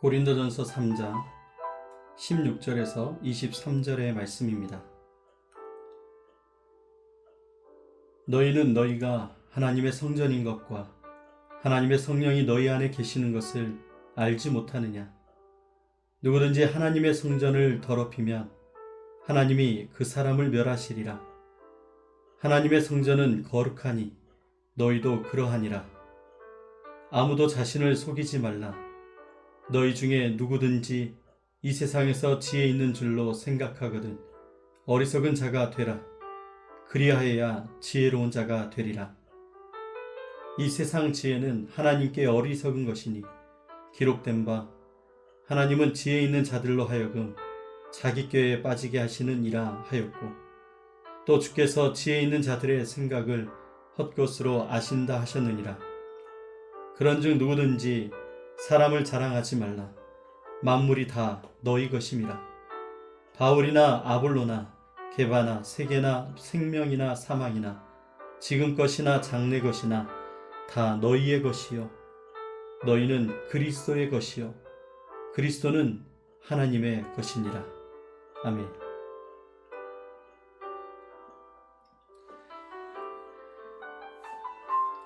고린도전서 3장 16절에서 23절의 말씀입니다. 너희는 너희가 하나님의 성전인 것과 하나님의 성령이 너희 안에 계시는 것을 알지 못하느냐? 누구든지 하나님의 성전을 더럽히면 하나님이 그 사람을 멸하시리라. 하나님의 성전은 거룩하니 너희도 그러하니라. 아무도 자신을 속이지 말라. 너희 중에 누구든지 이 세상에서 지혜 있는 줄로 생각하거든 어리석은 자가 되라. 그리하여야 지혜로운 자가 되리라. 이 세상 지혜는 하나님께 어리석은 것이니 기록된 바 하나님은 지혜 있는 자들로 하여금 자기 꾀에 빠지게 하시느니라 하였고, 또 주께서 지혜 있는 자들의 생각을 헛것으로 아신다 하셨느니라. 그런즉 누구든지 사람을 자랑하지 말라. 만물이 다 너희 것임이라. 바울이나 아볼로나 게바나 세계나 생명이나 사망이나 지금 것이나 장래 것이나 다 너희의 것이요 너희는 그리스도의 것이요 그리스도는 하나님의 것이니라. 아멘.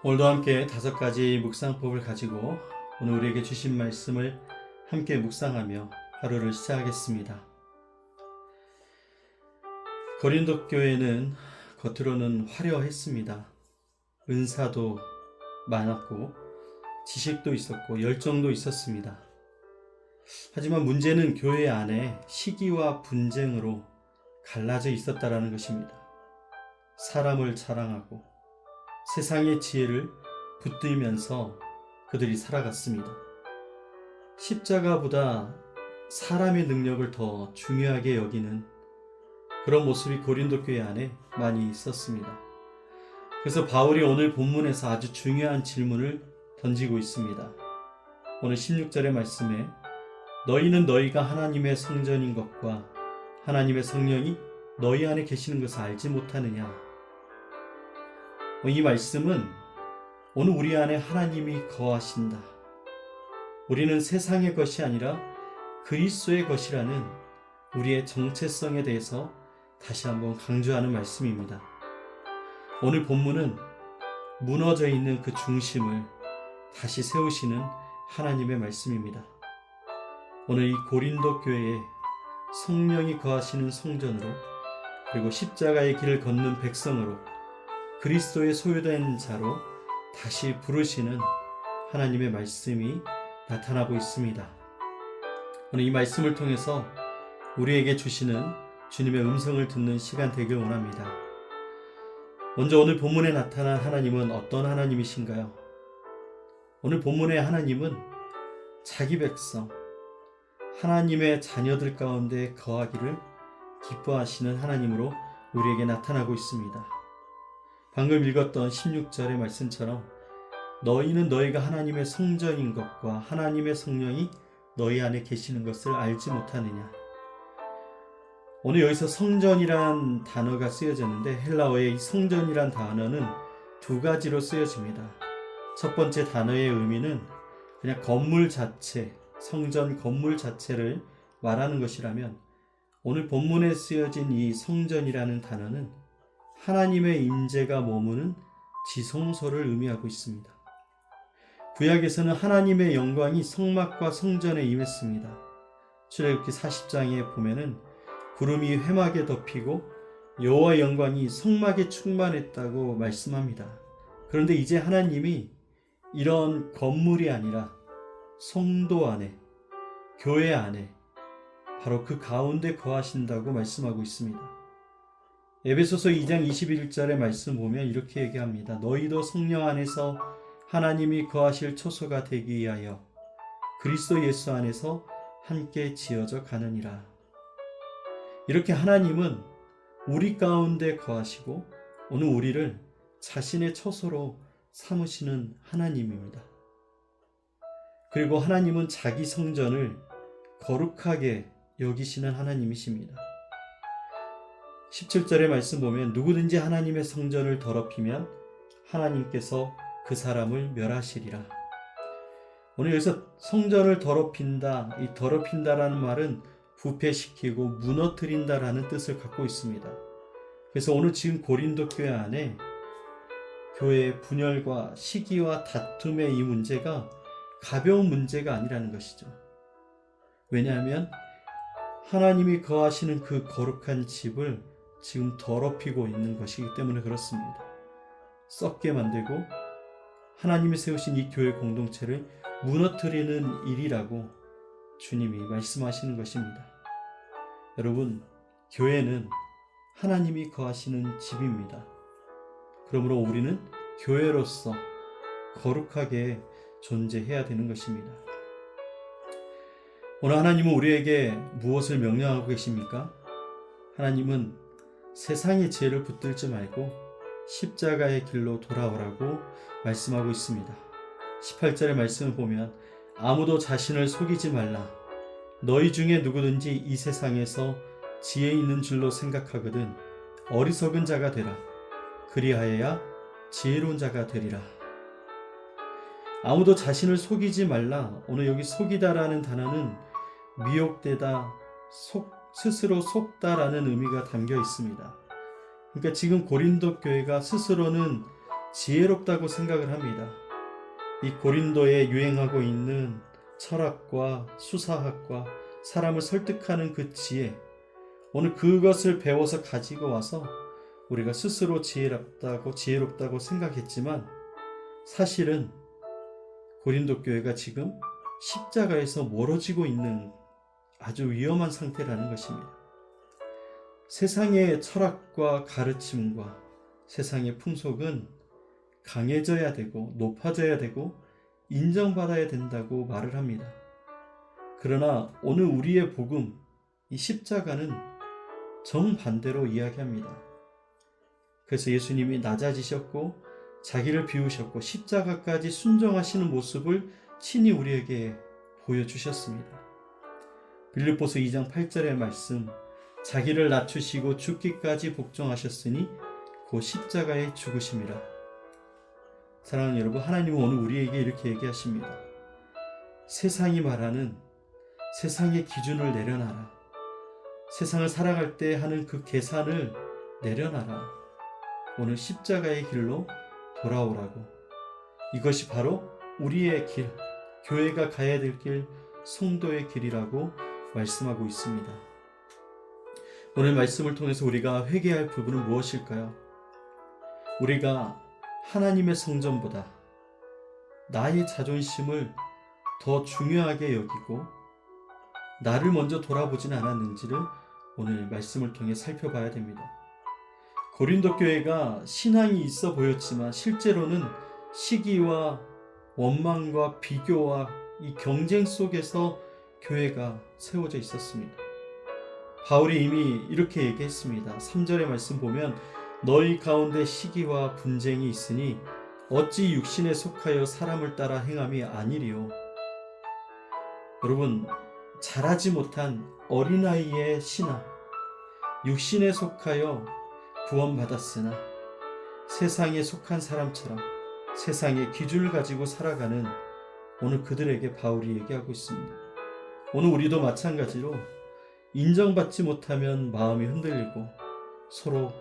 오늘도 함께 5가지 묵상법을 가지고 오늘 우리에게 주신 말씀을 함께 묵상하며 하루를 시작하겠습니다. 고린도 교회는 겉으로는 화려했습니다. 은사도 많았고 지식도 있었고 열정도 있었습니다. 하지만 문제는 교회 안에 시기와 분쟁으로 갈라져 있었다라는 것입니다. 사람을 자랑하고 세상의 지혜를 붙들면서 그들이 살아갔습니다. 십자가보다 사람의 능력을 더 중요하게 여기는 그런 모습이 고린도 교회 안에 많이 있었습니다. 그래서 바울이 오늘 본문에서 아주 중요한 질문을 던지고 있습니다. 오늘 16절의 말씀에 너희는 너희가 하나님의 성전인 것과 하나님의 성령이 너희 안에 계시는 것을 알지 못하느냐? 이 말씀은 오늘 우리 안에 하나님이 거하신다. 우리는 세상의 것이 아니라 그리스도의 것이라는 우리의 정체성에 대해서 다시 한번 강조하는 말씀입니다. 오늘 본문은 무너져 있는 그 중심을 다시 세우시는 하나님의 말씀입니다. 오늘 이 고린도 교회에 성령이 거하시는 성전으로, 그리고 십자가의 길을 걷는 백성으로, 그리스도의 소유된 자로 다시 부르시는 하나님의 말씀이 나타나고 있습니다. 오늘 이 말씀을 통해서 우리에게 주시는 주님의 음성을 듣는 시간 되길 원합니다. 먼저 오늘 본문에 나타난 하나님은 어떤 하나님이신가요? 오늘 본문의 하나님은 자기 백성, 하나님의 자녀들 가운데 거하기를 기뻐하시는 하나님으로 우리에게 나타나고 있습니다. 방금 읽었던 16절의 말씀처럼 너희는 너희가 하나님의 성전인 것과 하나님의 성령이 너희 안에 계시는 것을 알지 못하느냐? 오늘 여기서 성전이란 단어가 쓰여졌는데 헬라어의 이 성전이란 단어는 2가지로 쓰여집니다. 첫 번째 단어의 의미는 그냥 건물 자체, 성전 건물 자체를 말하는 것이라면, 오늘 본문에 쓰여진 이 성전이라는 단어는 하나님의 임재가 머무는 지성소를 의미하고 있습니다. 구약에서는 하나님의 영광이 성막과 성전에 임했습니다. 출애굽기 40장에 보면은 구름이 회막에 덮이고 여호와의 영광이 성막에 충만했다고 말씀합니다. 그런데 이제 하나님이 이런 건물이 아니라 성도 안에, 교회 안에 바로 그 가운데 거하신다고 말씀하고 있습니다. 에베소서 2장 21절의 말씀 보면 이렇게 얘기합니다. 너희도 성령 안에서 하나님이 거하실 초소가 되기 위하여 그리스도 예수 안에서 함께 지어져 가느니라. 이렇게 하나님은 우리 가운데 거하시고 오늘 우리를 자신의 초소로 삼으시는 하나님입니다. 그리고 하나님은 자기 성전을 거룩하게 여기시는 하나님이십니다. 17절의 말씀 보면 누구든지 하나님의 성전을 더럽히면 하나님께서 그 사람을 멸하시리라. 오늘 여기서 성전을 더럽힌다, 이 더럽힌다라는 말은 부패시키고 무너뜨린다라는 뜻을 갖고 있습니다. 그래서 오늘 지금 고린도 교회 안에 교회의 분열과 시기와 다툼의 이 문제가 가벼운 문제가 아니라는 것이죠. 왜냐하면 하나님이 거하시는 그 거룩한 집을 지금 더럽히고 있는 것이기 때문에 그렇습니다. 썩게 만들고 하나님이 세우신 이 교회 공동체를 무너뜨리는 일이라고 주님이 말씀하시는 것입니다. 여러분, 교회는 하나님이 거하시는 집입니다. 그러므로 우리는 교회로서 거룩하게 존재해야 되는 것입니다. 오늘 하나님은 우리에게 무엇을 명령하고 계십니까? 하나님은 세상의 지혜를 붙들지 말고 십자가의 길로 돌아오라고 말씀하고 있습니다. 18절의 말씀을 보면 아무도 자신을 속이지 말라. 너희 중에 누구든지 이 세상에서 지혜 있는 줄로 생각하거든 어리석은 자가 되라. 그리하여야 지혜로운 자가 되리라. 아무도 자신을 속이지 말라. 오늘 여기 속이다라는 단어는 미혹되다, 스스로 속다라는 의미가 담겨 있습니다. 그러니까 지금 고린도 교회가 스스로는 지혜롭다고 생각을 합니다. 이 고린도에 유행하고 있는 철학과 수사학과 사람을 설득하는 그 지혜, 오늘 그것을 배워서 가지고 와서 우리가 스스로 지혜롭다고 생각했지만 사실은 고린도 교회가 지금 십자가에서 멀어지고 있는 아주 위험한 상태라는 것입니다. 세상의 철학과 가르침과 세상의 풍속은 강해져야 되고 높아져야 되고 인정받아야 된다고 말을 합니다. 그러나 오늘 우리의 복음, 이 십자가는 정반대로 이야기합니다. 그래서 예수님이 낮아지셨고 자기를 비우셨고 십자가까지 순종하시는 모습을 친히 우리에게 보여주셨습니다. 빌립보서 2장 8절의 말씀, 자기를 낮추시고 죽기까지 복종하셨으니 곧 십자가에 죽으심이라. 사랑하는 여러분, 하나님은 오늘 우리에게 이렇게 얘기하십니다. 세상이 말하는 세상의 기준을 내려놔라. 세상을 살아갈 때 하는 그 계산을 내려놔라. 오늘 십자가의 길로 돌아오라고. 이것이 바로 우리의 길, 교회가 가야 될 길, 성도의 길이라고 말씀하고 있습니다. 오늘 말씀을 통해서 우리가 회개할 부분은 무엇일까요? 우리가 하나님의 성전보다 나의 자존심을 더 중요하게 여기고 나를 먼저 돌아보진 않았는지를 오늘 말씀을 통해 살펴봐야 됩니다. 고린도 교회가 신앙이 있어 보였지만 실제로는 시기와 원망과 비교와 이 경쟁 속에서 교회가 세워져 있었습니다. 바울이 이미 이렇게 얘기했습니다. 3절의 말씀 보면 너희 가운데 시기와 분쟁이 있으니 어찌 육신에 속하여 사람을 따라 행함이 아니리요. 여러분, 자라지 못한 어린아이의 신앙, 육신에 속하여 구원받았으나 세상에 속한 사람처럼 세상의 기준을 가지고 살아가는 오늘 그들에게 바울이 얘기하고 있습니다. 오늘 우리도 마찬가지로 인정받지 못하면 마음이 흔들리고 서로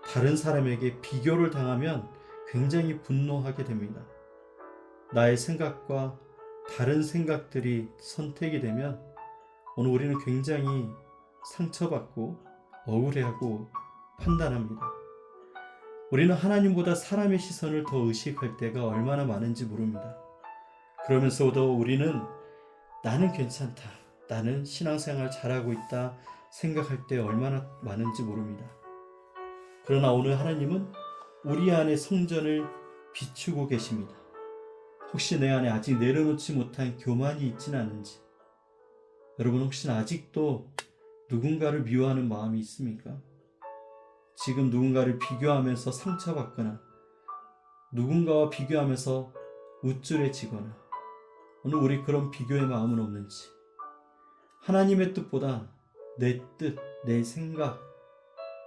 다른 사람에게 비교를 당하면 굉장히 분노하게 됩니다. 나의 생각과 다른 생각들이 선택이 되면 오늘 우리는 굉장히 상처받고 억울해하고 판단합니다. 우리는 하나님보다 사람의 시선을 더 의식할 때가 얼마나 많은지 모릅니다. 그러면서도 우리는 나는 괜찮다, 나는 신앙생활 잘하고 있다 생각할 때 얼마나 많은지 모릅니다. 그러나 오늘 하나님은 우리 안에 성전을 비추고 계십니다. 혹시 내 안에 아직 내려놓지 못한 교만이 있지는 않은지, 여러분 혹시나 아직도 누군가를 미워하는 마음이 있습니까? 지금 누군가를 비교하면서 상처받거나 누군가와 비교하면서 우쭐해지거나 오늘 우리 그런 비교의 마음은 없는지, 하나님의 뜻보다 내 뜻, 내 생각,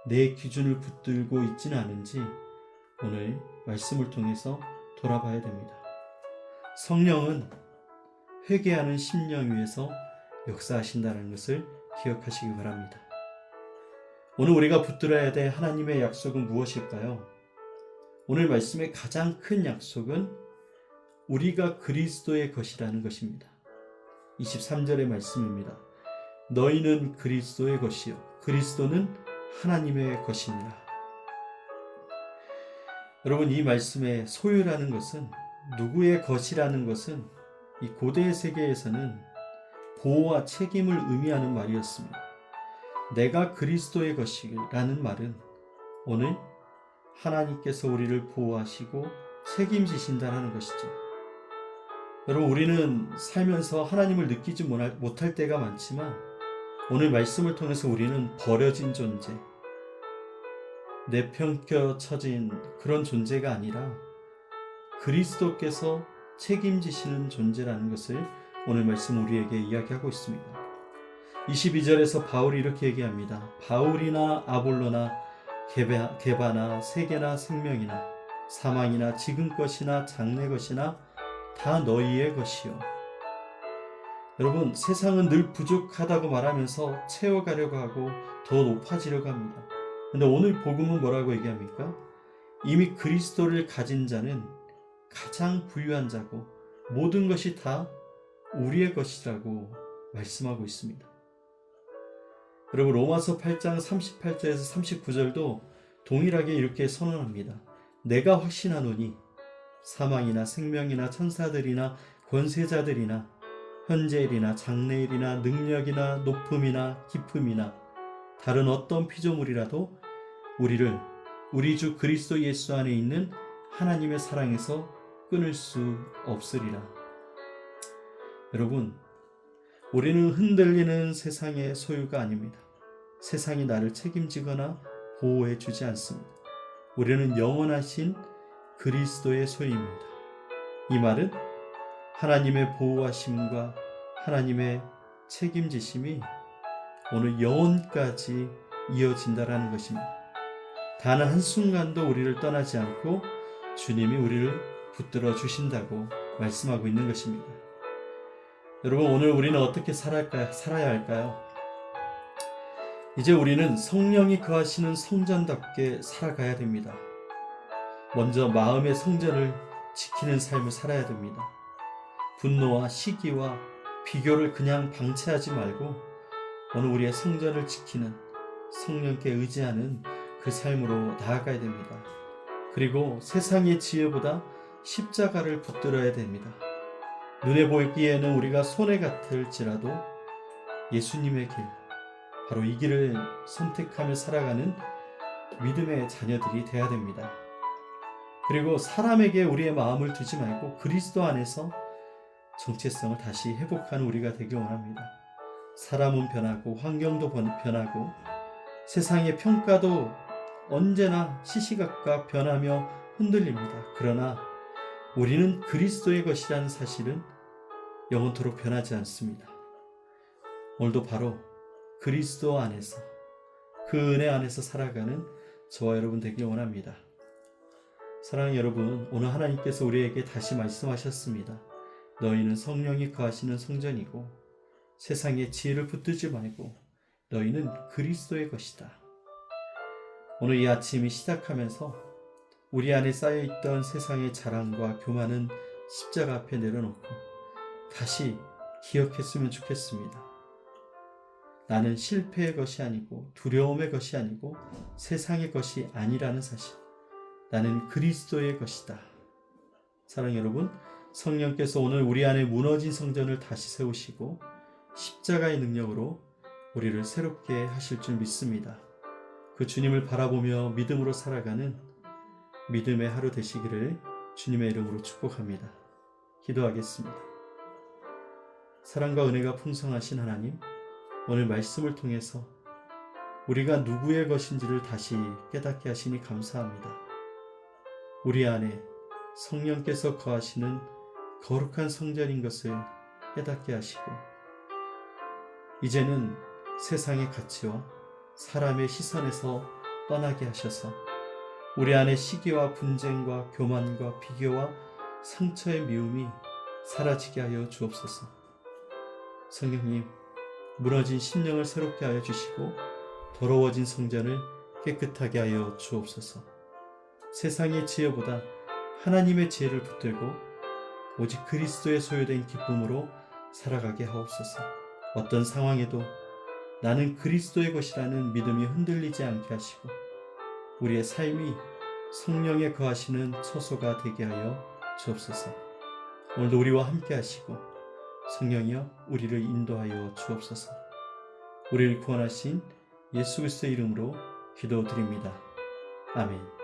내 기준을 붙들고 있지는 않은지 오늘 말씀을 통해서 돌아봐야 됩니다. 성령은 회개하는 심령 위에서 역사하신다는 것을 기억하시기 바랍니다. 오늘 우리가 붙들어야 될 하나님의 약속은 무엇일까요? 오늘 말씀의 가장 큰 약속은 우리가 그리스도의 것이라는 것입니다. 23절의 말씀입니다. 너희는 그리스도의 것이요 그리스도는 하나님의 것이니라. 여러분, 이 말씀의 소유라는 것은, 누구의 것이라는 것은 이 고대 세계에서는 보호와 책임을 의미하는 말이었습니다. 내가 그리스도의 것이라는 말은 오늘 하나님께서 우리를 보호하시고 책임지신다는 것이죠. 여러분, 우리는 살면서 하나님을 느끼지 못할 때가 많지만 오늘 말씀을 통해서 우리는 버려진 존재, 내팽겨쳐진 그런 존재가 아니라 그리스도께서 책임지시는 존재라는 것을 오늘 말씀 우리에게 이야기하고 있습니다. 22절에서 바울이 이렇게 얘기합니다. 바울이나 아볼로나 게바나 세계나 생명이나 사망이나 지금 것이나 장래 것이나 다 너희의 것이요. 여러분, 세상은 늘 부족하다고 말하면서 채워가려고 하고 더 높아지려고 합니다. 근데 오늘 복음은 뭐라고 얘기합니까? 이미 그리스도를 가진 자는 가장 부유한 자고 모든 것이 다 우리의 것이라고 말씀하고 있습니다. 여러분, 로마서 8장 38절에서 39절도 동일하게 이렇게 선언합니다. 내가 확신하노니 사망이나 생명이나 천사들이나 권세자들이나 현재일이나 장래일이나 능력이나 높음이나 깊음이나 다른 어떤 피조물이라도 우리를 우리 주 그리스도 예수 안에 있는 하나님의 사랑에서 끊을 수 없으리라. 여러분, 우리는 흔들리는 세상의 소유가 아닙니다. 세상이 나를 책임지거나 보호해 주지 않습니다. 우리는 영원하신 그리스도의 소유입니다. 이 말은 하나님의 보호하심과 하나님의 책임지심이 오늘 영원까지 이어진다라는 것입니다. 단 한순간도 우리를 떠나지 않고 주님이 우리를 붙들어 주신다고 말씀하고 있는 것입니다. 여러분, 오늘 우리는 어떻게 살아야 할까요? 이제 우리는 성령이 거하시는 성전답게 살아가야 됩니다. 먼저 마음의 성전을 지키는 삶을 살아야 됩니다. 분노와 시기와 비교를 그냥 방치하지 말고 오늘 우리의 성전을 지키는 성령께 의지하는 그 삶으로 나아가야 됩니다. 그리고 세상의 지혜보다 십자가를 붙들어야 됩니다. 눈에 보이기에는 우리가 손해 같을지라도 예수님의 길, 바로 이 길을 선택하며 살아가는 믿음의 자녀들이 되어야 됩니다. 그리고 사람에게 우리의 마음을 두지 말고 그리스도 안에서 정체성을 다시 회복하는 우리가 되길 원합니다. 사람은 변하고 환경도 변하고 세상의 평가도 언제나 시시각각 변하며 흔들립니다. 그러나 우리는 그리스도의 것이라는 사실은 영원토록 변하지 않습니다. 오늘도 바로 그리스도 안에서, 그 은혜 안에서 살아가는 저와 여러분 되길 원합니다. 사랑하는 여러분, 오늘 하나님께서 우리에게 다시 말씀하셨습니다. 너희는 성령이 거하시는 성전이고 세상의 지혜를 붙들지 말고 너희는 그리스도의 것이다. 오늘 이 아침이 시작하면서 우리 안에 쌓여있던 세상의 자랑과 교만은 십자가 앞에 내려놓고 다시 기억했으면 좋겠습니다. 나는 실패의 것이 아니고 두려움의 것이 아니고 세상의 것이 아니라는 사실. 나는 그리스도의 것이다. 사랑하는 여러분, 성령께서 오늘 우리 안에 무너진 성전을 다시 세우시고 십자가의 능력으로 우리를 새롭게 하실 줄 믿습니다. 그 주님을 바라보며 믿음으로 살아가는 믿음의 하루 되시기를 주님의 이름으로 축복합니다. 기도하겠습니다. 사랑과 은혜가 풍성하신 하나님, 오늘 말씀을 통해서 우리가 누구의 것인지를 다시 깨닫게 하시니 감사합니다. 우리 안에 성령께서 거하시는 거룩한 성전인 것을 깨닫게 하시고 이제는 세상의 가치와 사람의 시선에서 떠나게 하셔서 우리 안에 시기와 분쟁과 교만과 비교와 상처의 미움이 사라지게 하여 주옵소서. 성령님, 무너진 심령을 새롭게 하여 주시고 더러워진 성전을 깨끗하게 하여 주옵소서. 세상의 지혜보다 하나님의 지혜를 붙들고 오직 그리스도의 소유된 기쁨으로 살아가게 하옵소서. 어떤 상황에도 나는 그리스도의 것이라는 믿음이 흔들리지 않게 하시고 우리의 삶이 성령에 거하시는 처소가 되게 하여 주옵소서. 오늘도 우리와 함께 하시고 성령이여 우리를 인도하여 주옵소서. 우리를 구원하신 예수 그리스도의 이름으로 기도드립니다. 아멘.